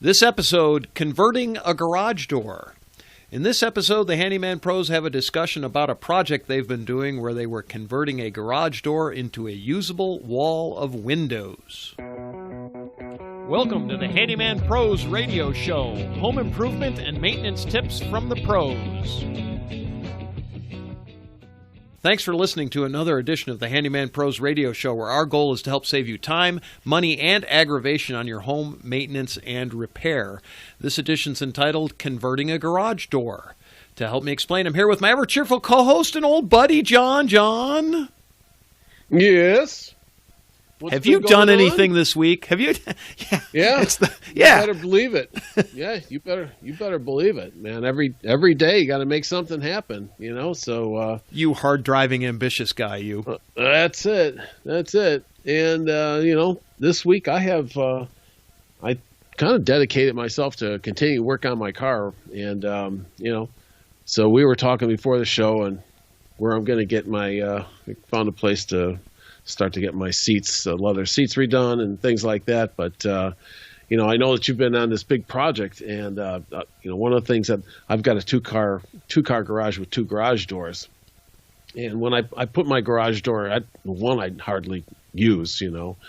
This episode, converting a garage door. In this episode, the Handyman Pros have a discussion about a project they've been doing where they were converting a garage door into a usable wall of windows. Welcome to the Handyman Pros radio show, home improvement and maintenance tips from the pros. Thanks for listening to another edition of the Handyman Pros radio show, where our goal is to help save you time, money, and aggravation on your home maintenance and repair. This edition's entitled Converting a Garage Door. To help me explain, I'm here with my ever-cheerful co-host and old buddy, John. John? Yes? Have you done anything this week? Have you? Yeah. You better believe it. Yeah, you better believe it, man. Every day you got to make something happen, you know. So you hard-driving, ambitious guy, you. That's it. And this week I kind of dedicated myself to continue work on my car, and so we were talking before the show and where I'm going to get my found a place to start to get my seats, leather seats redone and things like that. But, I know that you've been on this big project, and, one of the things that I've got a two-car garage with two garage doors. And when I put my garage door, one I hardly use,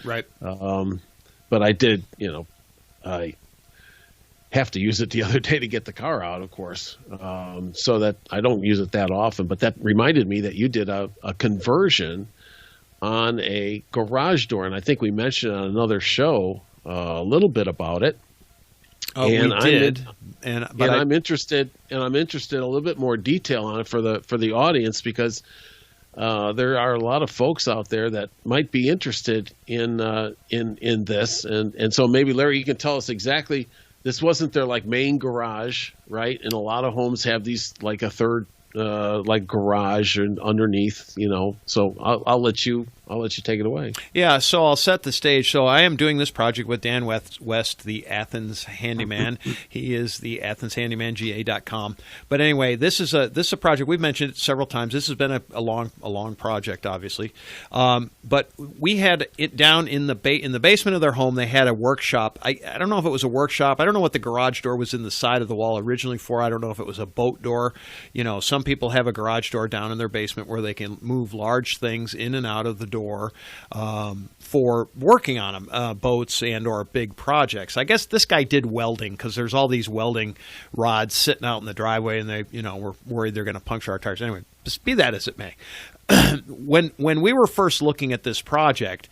Right. But I did, I have to use it the other day to get the car out, of course, so that I don't use it that often. But that reminded me that you did a conversion on a garage door, and I think we mentioned on another show a little bit about it. Oh, and we did. I'm interested a little bit more detail on it for the audience, because there are a lot of folks out there that might be interested in this, and so maybe Larry, you can tell us exactly. This wasn't their main garage, right? And a lot of homes have these a third garage and underneath, so I'll let you take it away. Yeah, so I'll set the stage. So I am doing this project with Dan West, the Athens handyman. He is the AthensHandymanGA.com. But anyway, this is a project we've mentioned it several times. This has been a long project, obviously. But we had it down in the basement of their home. They had a workshop. I don't know if it was a workshop. I don't know what the garage door was in the side of the wall originally for. I don't know if it was a boat door. Some people have a garage door down in their basement where they can move large things in and out of the door for working on them, boats and or big projects. I guess this guy did welding, because there's all these welding rods sitting out in the driveway, and they, were worried they're going to puncture our tires. Anyway, just be that as it may. When we were first looking at this project,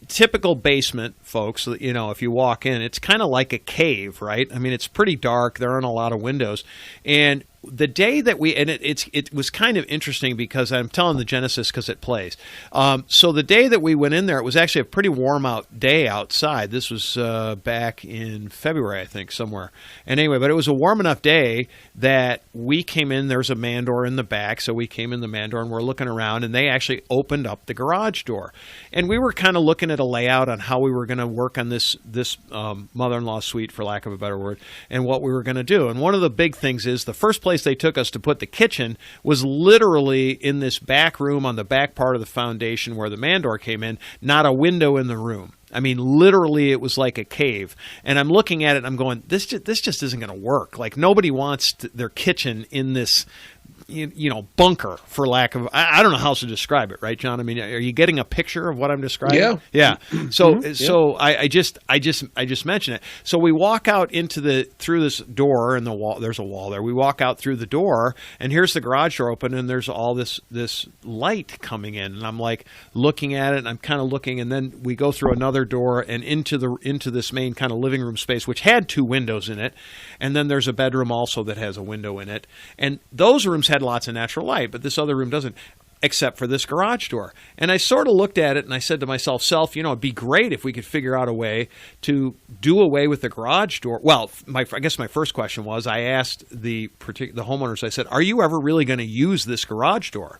typical basement, folks, if you walk in, it's kind of like a cave, right? I mean, it's pretty dark. There aren't a lot of windows. And the day that it was kind of interesting, because I'm telling the genesis because it plays. So the day that we went in there, it was actually a pretty warm out day outside. This was back in February, I think, somewhere. And anyway, but it was a warm enough day that we came in. There's a man door in the back, so we came in the man door and we're looking around, and they actually opened up the garage door. And we were kind of looking at a layout on how we were going to work on this mother-in-law suite, for lack of a better word, and what we were going to do. And one of the big things is the first place they took us to put the kitchen was literally in this back room on the back part of the foundation where the man door came in, not a window in the room. I mean, literally, it was like a cave. And I'm looking at it, and I'm going, this just isn't going to work. Nobody wants their kitchen in this, bunker, for lack of, I don't know how else to describe it, right, John? I mean, are you getting a picture of what I'm describing? Yeah. So I just mentioned it. So we walk out through this door, and the wall. There's a wall there. We walk out through the door, and here's the garage door open, and there's all this light coming in, and I'm looking at it, and I'm kind of looking, and then we go through another door and into this main kind of living room space, which had two windows in it, and then there's a bedroom also that has a window in it, and those rooms had lots of natural light, but this other room doesn't, except for this garage door. And I sort of looked at it, and I said to myself, it'd be great if we could figure out a way to do away with the garage door. Well, I guess my first question was, I asked the homeowners, I said, are you ever really going to use this garage door?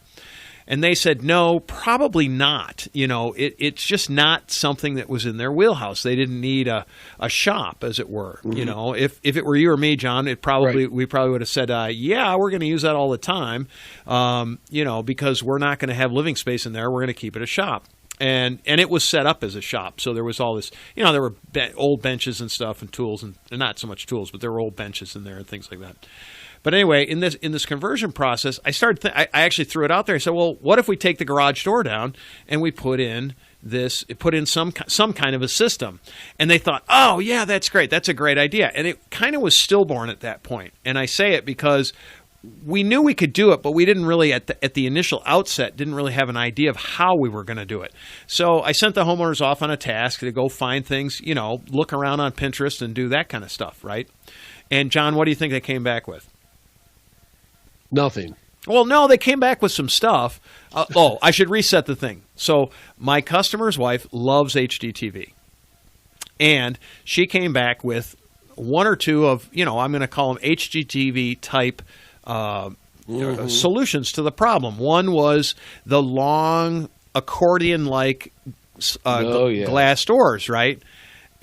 And they said, no, probably not. It's just not something that was in their wheelhouse. They didn't need a shop, as it were. Mm-hmm. If it were you or me, John, we probably would have said, yeah, we're going to use that all the time, because we're not going to have living space in there. We're going to keep it a shop. And it was set up as a shop, so there was all this, there were old benches and stuff and tools, and not so much tools, but there were old benches in there and things like that. But anyway, in this conversion process, I started. I actually threw it out there. I said, "Well, what if we take the garage door down and we put in some kind of a system?" And they thought, "Oh yeah, that's great. That's a great idea." And it kind of was stillborn at that point. And I say it because we knew we could do it, but we didn't really at the initial outset didn't really have an idea of how we were going to do it. So I sent the homeowners off on a task to go find things, look around on Pinterest and do that kind of stuff, right? And John, what do you think they came back with? Nothing. Well, no, they came back with some stuff. I should reset the thing. So my customer's wife loves HDTV, and she came back with one or two of, I'm going to call them HGTV type solutions to the problem. One was the long accordion-like glass doors, right?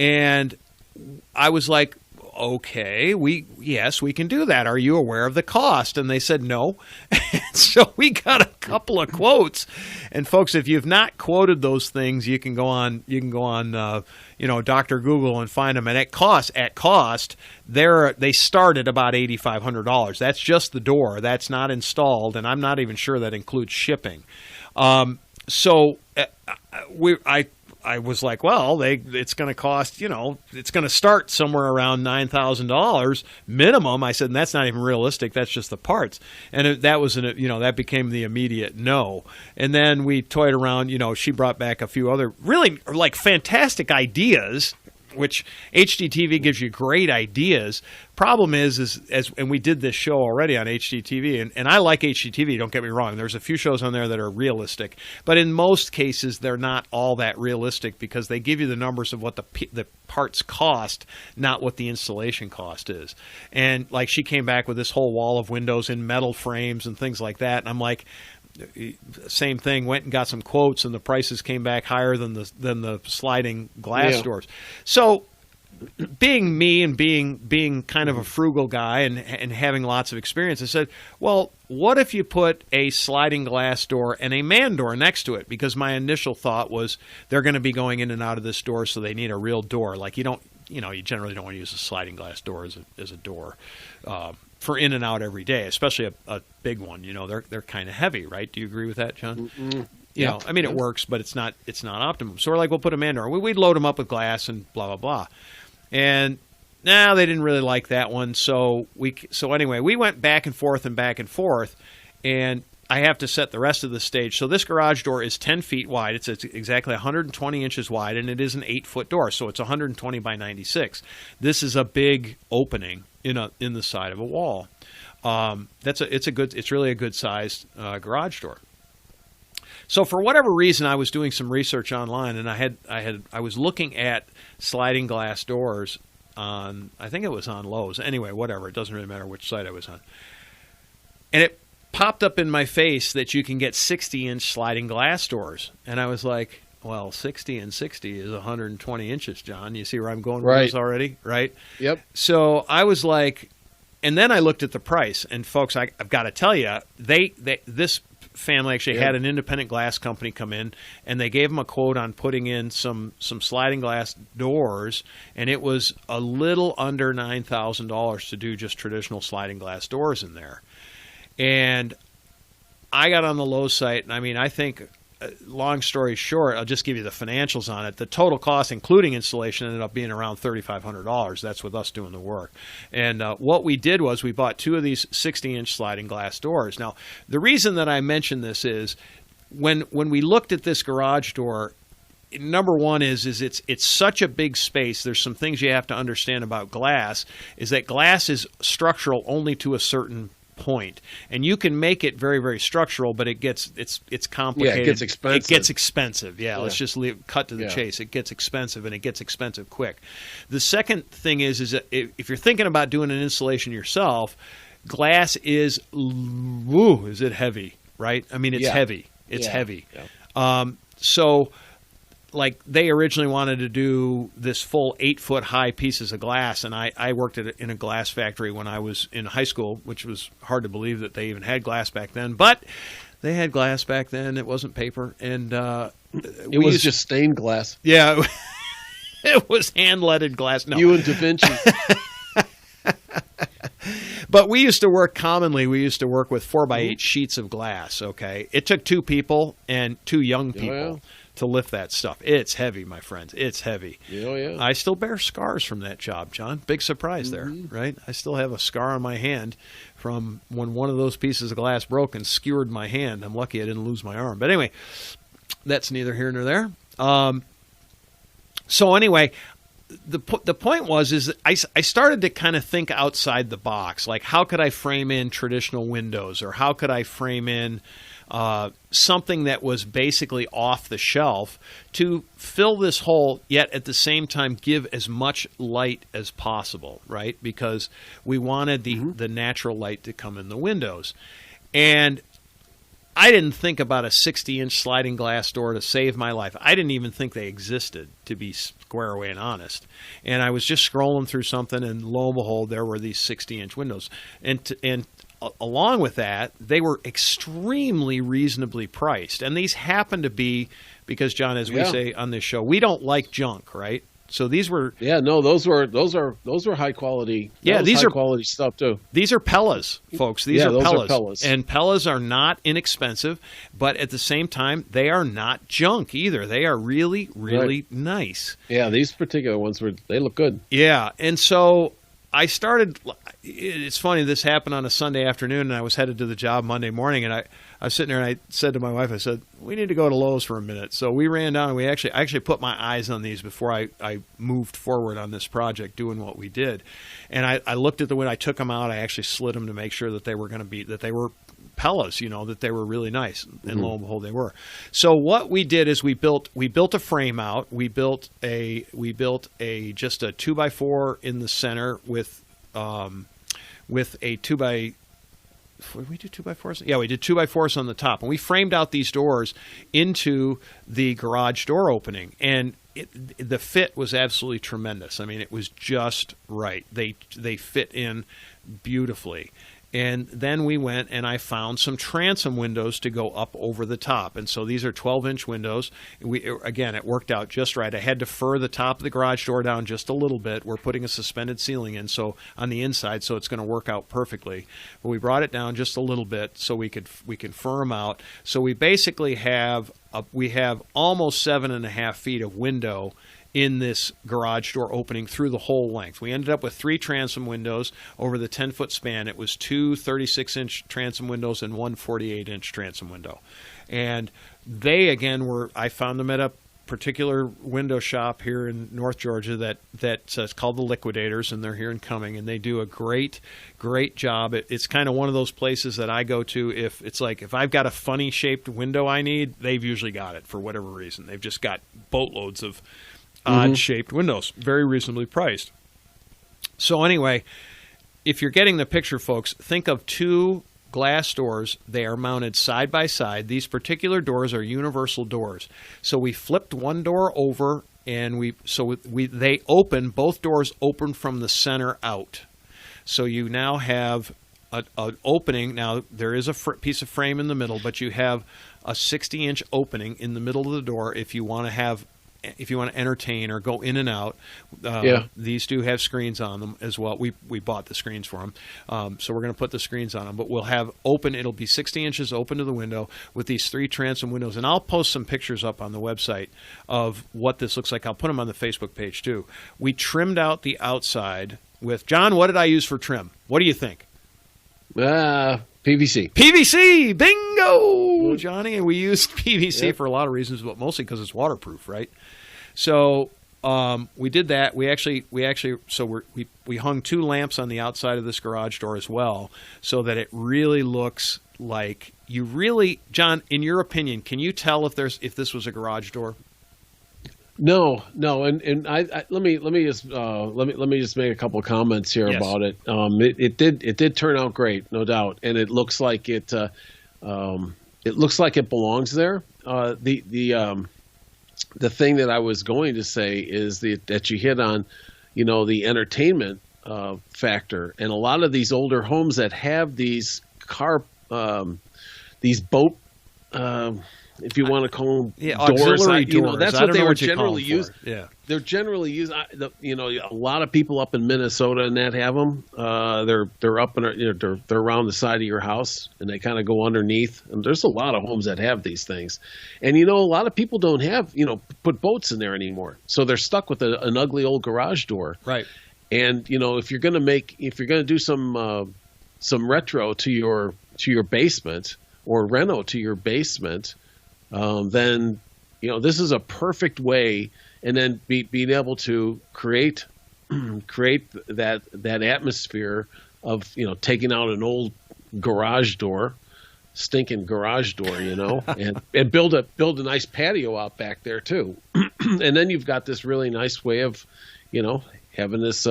And I was like, okay, yes, we can do that. Are you aware of the cost? And they said no. So we got a couple of quotes. And folks, if you've not quoted those things, you can go on Dr. Google and find them. And at cost, they start at about $8,500. That's just the door. That's not installed, and I'm not even sure that includes shipping. I was like, well, it's going to cost, it's going to start somewhere around $9,000 minimum. I said, and that's not even realistic. That's just the parts. And that became the immediate no. And then we toyed around, she brought back a few other really like fantastic ideas, which HDTV gives you great ideas. Problem is and we did this show already on HDTV, and I like HDTV, don't get me wrong. There's a few shows on there that are realistic, but in most cases they're not all that realistic because they give you the numbers of what the parts cost, not what the installation cost is. And like she came back with this whole wall of windows in metal frames and things like that, and I'm like, same thing, went and got some quotes, and the prices came back higher than the sliding glass doors. So being me and being kind of a frugal guy and having lots of experience, I said, well, what if you put a sliding glass door and a man door next to it? Because my initial thought was they're going to be going in and out of this door, so they need a real door. Like you generally don't want to use a sliding glass door as a door for in and out every day, especially a big one. They're kind of heavy, right? Do you agree with that, John? Mm-hmm. It works, but it's not optimum. So we're like, we'll put a man door. We'd load them up with glass and blah blah blah. And now they didn't really like that one. So anyway, we went back and forth, and I have to set the rest of the stage. So this garage door is 10 feet wide. It's exactly 120 inches wide, and it is an 8-foot door. So it's 120 by 96. This is a big opening in the side of a wall. It's really a good sized garage door. So for whatever reason, I was doing some research online, and I was looking at sliding glass doors on, I think it was on Lowe's. Anyway, whatever, it doesn't really matter which site I was on. And it popped up in my face that you can get 60-inch sliding glass doors, and I was like, well, 60 and 60 is 120 inches, John. You see where I'm going with this already, right? Yep. So I was like, and then I looked at the price, and folks, I've got to tell you, this family actually had an independent glass company come in, and they gave them a quote on putting in some sliding glass doors, and it was a little under $9,000 to do just traditional sliding glass doors in there. And I got on the Lowe's site, and I think, long story short, I'll just give you the financials on it. The total cost, including installation, ended up being around $3,500. That's with us doing the work. And what we did was we bought 2 of these 60-inch sliding glass doors. Now, the reason that I mention this is when we looked at this garage door, number one is it's such a big space. There's some things you have to understand about glass, is that glass is structural only to a certain point, and you can make it very, very structural, but it's complicated. Yeah, it gets expensive. It gets expensive. Yeah, let's just cut to the chase. It gets expensive, and it gets expensive quick. The second thing is that if you're thinking about doing an installation yourself, glass is it heavy, right? It's heavy. It's heavy. Yeah. So like they originally wanted to do this full 8-foot high pieces of glass, and I worked in a glass factory when I was in high school, which was hard to believe that they even had glass back then. But They had glass back then. It wasn't paper, and it was just stained glass. Yeah, it was hand-leaded glass. No, you and Da Vinci. But we used to work commonly. We used to work with 4x8 sheets of glass. Okay, it took 2 people and 2 young people to lift that stuff. It's heavy, my friends. It's heavy. Oh, yeah. I still bear scars from that job, John. Big surprise there, right? I still have a scar on my hand from when one of those pieces of glass broke and skewered my hand. I'm lucky I didn't lose my arm. But anyway, that's neither here nor there. So anyway, the point was that I started to kind of think outside the box. Like, how could I frame in traditional windows, or how could I frame in something that was basically off the shelf to fill this hole, yet at the same time give as much light as possible, right? Because we wanted the natural light to come in the windows. And I didn't think about a 60-inch sliding glass door to save my life. I didn't even think they existed, to be square away and honest. And I was just scrolling through something, and lo and behold, there were these 60-inch windows. And along with that, they were extremely reasonably priced. And these happen to be, because, John, as we say on this show, we don't like junk, right? So these were those were high quality. These are quality stuff too. These are Pellas, folks. These are Pellas. And Pellas are not inexpensive, but at the same time, they are not junk either. They are really, really nice. Yeah, these particular ones they look good. Yeah, and so I started. It's funny. This happened on a Sunday afternoon, and I was headed to the job Monday morning, and I was sitting there, and I said to my wife, I said, we need to go to Lowe's for a minute. So we ran down, and I actually put my eyes on these before I moved forward on this project doing what we did. And I looked at the window, I took them out, I actually slid them to make sure that they were that they were Pellas, that they were really nice. And lo and behold, they were. So what we did is we built a frame out. We built a just a 2x4 in the center with a 2x. Did we do 2x4s? Yeah, we did 2x4s on the top, and we framed out these doors into the garage door opening, and the fit was absolutely tremendous. I mean, it was just right. They fit in beautifully. And then we went and I found some transom windows to go up over the top. And so these are 12-inch windows. Again, it worked out just right. I had to fur the top of the garage door down just a little bit. We're putting a suspended ceiling in so on the inside, so it's going to work out perfectly. But we brought it down just a little bit so we can fur them out. So we basically have almost 7.5 feet of window in this garage door opening through the whole length. We ended up with 3 transom windows over the 10-foot span. It was 2 36-inch transom windows and 1 48-inch transom window. And they, again, I found them at a particular window shop here in North Georgia that's called the Liquidators, and they're here in Cumming, and they do a great job. It's kind of one of those places that I go to if I've got a funny shaped window I need, they've usually got it for whatever reason. They've just got boatloads of odd-shaped windows, very reasonably priced. So anyway, if you're getting the picture, folks, think of 2 glass doors. They are mounted side by side. These particular doors are universal doors. So we flipped one door over, and they open. Both doors open from the center out. So you now have an opening. Now there is a piece of frame in the middle, but you have a 60-inch opening in the middle of the door if you want to entertain or go in and out. These do have screens on them as well. We bought the screens for them. So we're going to put the screens on them. But we'll have open, it'll be 60 inches open to the window with these 3 transom windows. And I'll post some pictures up on the website of what this looks like. I'll put them on the Facebook page too. We trimmed out the outside with, John, what did I use for trim? What do you think? PVC. PVC! Bingo! Johnny, and we used PVC for a lot of reasons, but mostly because it's waterproof, right? So we did that. We hung 2 lamps on the outside of this garage door as well, so that it really looks like John, in your opinion, can you tell if this was a garage door? No, and I let me just make a couple of comments here about it. It did turn out great, no doubt, and it looks like it belongs there. The thing that I was going to say is that you hit on, the entertainment factor, and a lot of these older homes that have these boat if you want to call them doors, auxiliary doors. That's I what don't they know were what you call generally them used. for. Yeah. They're generally used. A lot of people up in Minnesota and that have them. They're up in they're around the side of your house and they kind of go underneath. And there's a lot of homes that have these things, and a lot of people don't have put boats in there anymore, so they're stuck with an ugly old garage door. Right. And if you're gonna do some retro to your basement or reno to your basement, then this is a perfect way. And then being able to create that atmosphere of taking out an old garage door, stinking garage door, and build a nice patio out back there too. And then you've got this really nice way of having this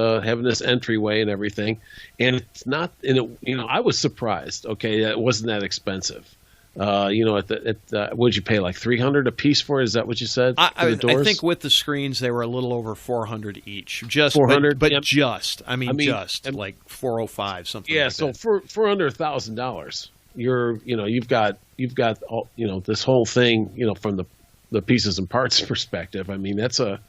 entryway and everything. And it's not I was surprised. Okay, that it wasn't that expensive. What'd you pay, like $300 a piece for? Is that what you said? I think with the screens they were a little over $400 each. Just 400, but yep. Like 405 something. Yeah, like so that. for under $1,000, you've got all this whole thing from the pieces and parts perspective. I mean that's a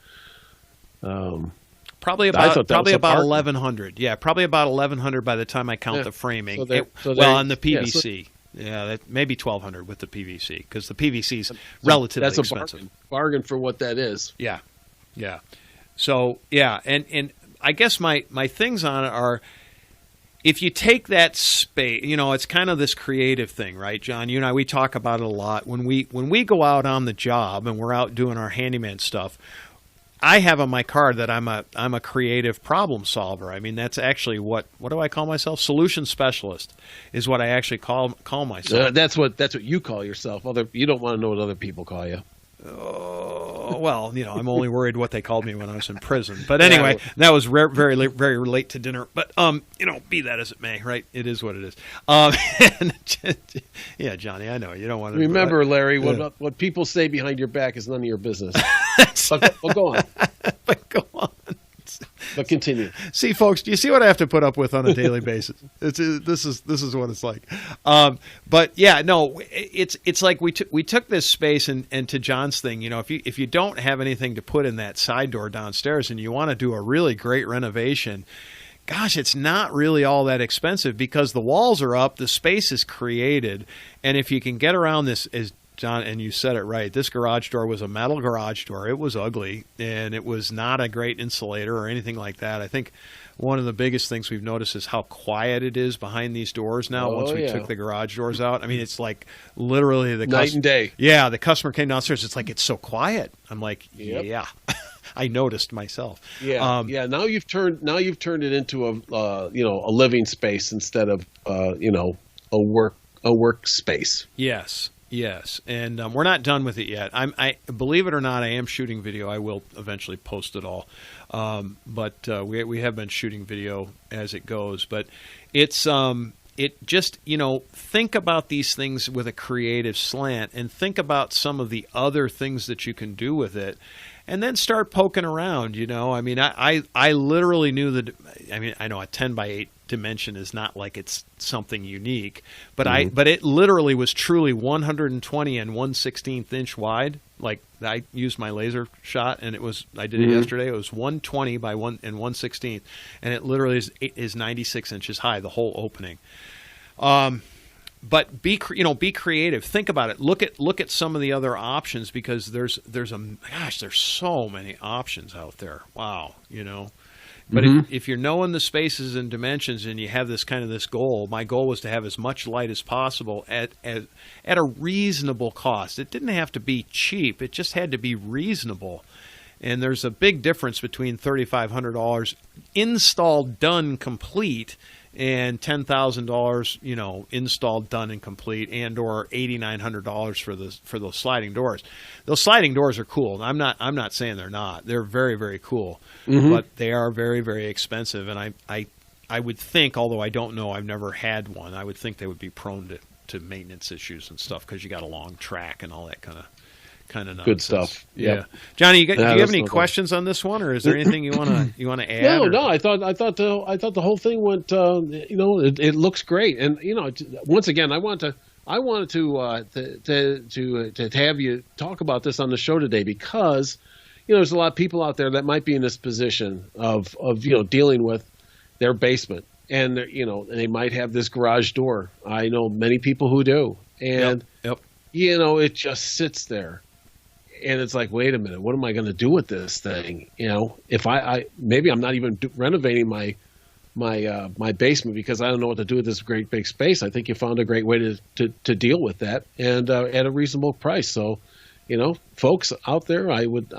probably about 1,100. Yeah, probably about 1,100 by the time I count the framing. On the PVC. Yeah, that maybe 1,200 with the PVC because the PVC is relatively expensive. Bargain for what that is. Yeah. So and I guess my things on it are, if you take that space, it's kind of this creative thing, right, John? You and I, we talk about it a lot when we go out on the job and we're out doing our handyman stuff. I have on my card that I'm a creative problem solver. I mean, that's actually what do I call myself? Solution specialist is what I actually call myself. That's what you call yourself. You don't want to know what other people call you. Well, I'm only worried what they called me when I was in prison. But anyway, that was very, very late to dinner. But be that as it may, right? It is what it is. Yeah, Johnny, I know you don't want to remember, Larry. What people say behind your back is none of your business. But go on. Go on. But continue. See, folks, do you see what I have to put up with on a daily basis? This is what it's like. But yeah, no, it's like we took this space and to John's thing, if you don't have anything to put in that side door downstairs and you want to do a really great renovation, gosh, it's not really all that expensive because the walls are up, the space is created, and if you can get around this, as John, and you said it right, this garage door was a metal garage door. It was ugly, and it was not a great insulator or anything like that. I think one of the biggest things we've noticed is how quiet it is behind these doors now once we took the garage doors out. I mean, it's like literally the night and day. Yeah, the customer came downstairs. It's like, it's so quiet. I'm like, yeah. I noticed myself. Yeah, Now you've turned it into a living space instead of a work space. Yes, and we're not done with it yet. I believe it or not, I am shooting video. I will eventually post it all, but we have been shooting video as it goes. But it's it just think about these things with a creative slant, and think about some of the other things that you can do with it, and then start poking around. I mean, I literally knew that. I mean, I know a 10x8 dimension is not like it's something unique, but but it literally was truly 120 and 1/16 inch wide. Like, I used my laser shot, and I did it yesterday. It was 120 by 1/16, and it literally is 96 inches high, the whole opening. But be creative. Think about it. Look at some of the other options, because there's so many options out there. Wow, But if you're knowing the spaces and dimensions, and you have this goal, my goal was to have as much light as possible at a reasonable cost. It didn't have to be cheap. It just had to be reasonable. And there's a big difference between $3,500 installed, done, complete, and $10,000, installed, done, and complete, and or $8,900 for those sliding doors. Those sliding doors are cool. I'm not saying they're not. They're very, very cool, but they are very, very expensive. And I would think, although I don't know, I've never had one, I would think they would be prone to maintenance issues and stuff, because you got a long track and all that kind of nonsense. Good stuff. Yeah, yep. Johnny, do you have any questions on this one, or is there anything you want to add? No. I thought the whole thing went. It looks great, and once again, I want I wanted to have you talk about this on the show today because, there's a lot of people out there that might be in this position of dealing with their basement, and they might have this garage door. I know many people who do, and Yep. it just sits there, and it's like, wait a minute, what am I going to do with this thing? If I maybe I'm not even renovating my basement because I don't know what to do with this great big space. I think you found a great way to deal with that, and at a reasonable price. So, folks out there, I would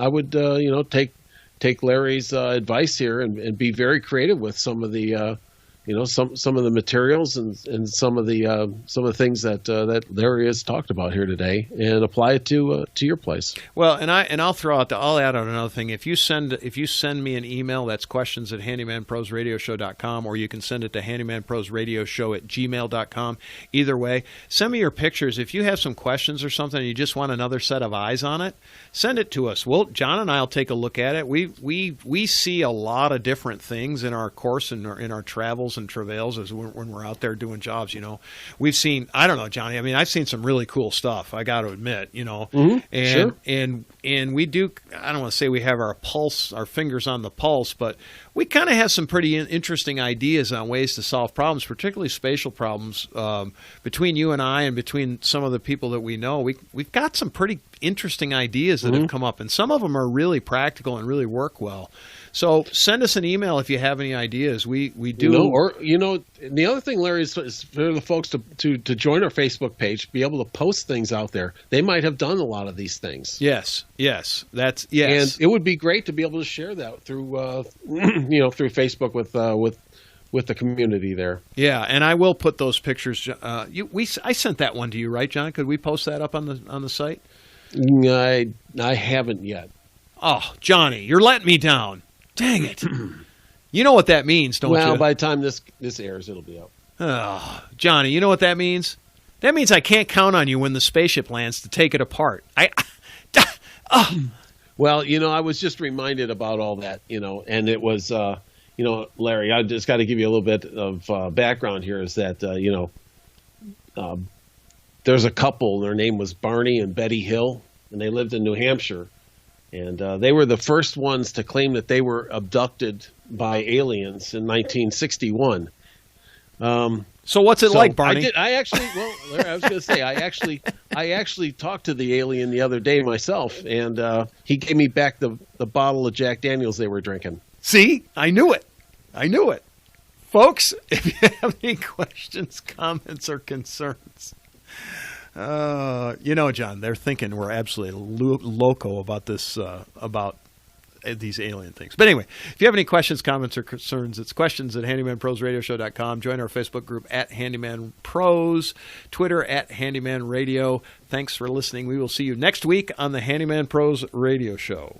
take Larry's advice here and be very creative with some of the some of the materials and some of the things that Larry has talked about here today, and apply it to your place. Well, and I'll add on another thing. If you send me an email, that's questions at handymanprosradioshow.com, or you can send it to handymanprosradioshow@gmail.com. Either way, send me your pictures. If you have some questions or something and you just want another set of eyes on it, send it to us. John and I'll take a look at it. We see a lot of different things in our course and in our travels and travails as when we're out there doing jobs. We've seen, I don't know, Johnny, I mean, I've seen some really cool stuff, I got to admit, Mm-hmm. and Sure. and we do, I don't want to say we have our fingers on the pulse, but we kind of have some pretty interesting ideas on ways to solve problems, particularly spatial problems. Between you and I, and between some of the people that we know, we've got some pretty interesting ideas that have come up, and some of them are really practical and really work well. So send us an email if you have any ideas. We do. The other thing, Larry, is for the folks to join our Facebook page, be able to post things out there. They might have done a lot of these things. Yes. Yes. And it would be great to be able to share that through through Facebook with the community there. Yeah, and I will put those pictures. I sent that one to you, right, John? Could we post that up on the site? I haven't yet. Oh, Johnny, you're letting me down. Dang it. You know what that means, don't you? Well, by the time this airs, it'll be up. Oh, Johnny, you know what that means? That means I can't count on you when the spaceship lands to take it apart. Well, I was just reminded about all that, and it was, Larry, I just got to give you a little bit of background here is that, there's a couple, their name was Barney and Betty Hill, and they lived in New Hampshire. And they were the first ones to claim that they were abducted by aliens in 1961. So what's it like, Barney? Larry, I was going to say, I actually talked to the alien the other day myself, and he gave me back the bottle of Jack Daniels they were drinking. See? I knew it. Folks, if you have any questions, comments, or concerns, John, they're thinking we're absolutely loco about this, about these alien things. But anyway, if you have any questions, comments, or concerns, it's questions at handymanprosradioshow.com. Join our Facebook group at Handyman Pros, Twitter at Handyman Radio. Thanks for listening. We will see you next week on the Handyman Pros Radio Show.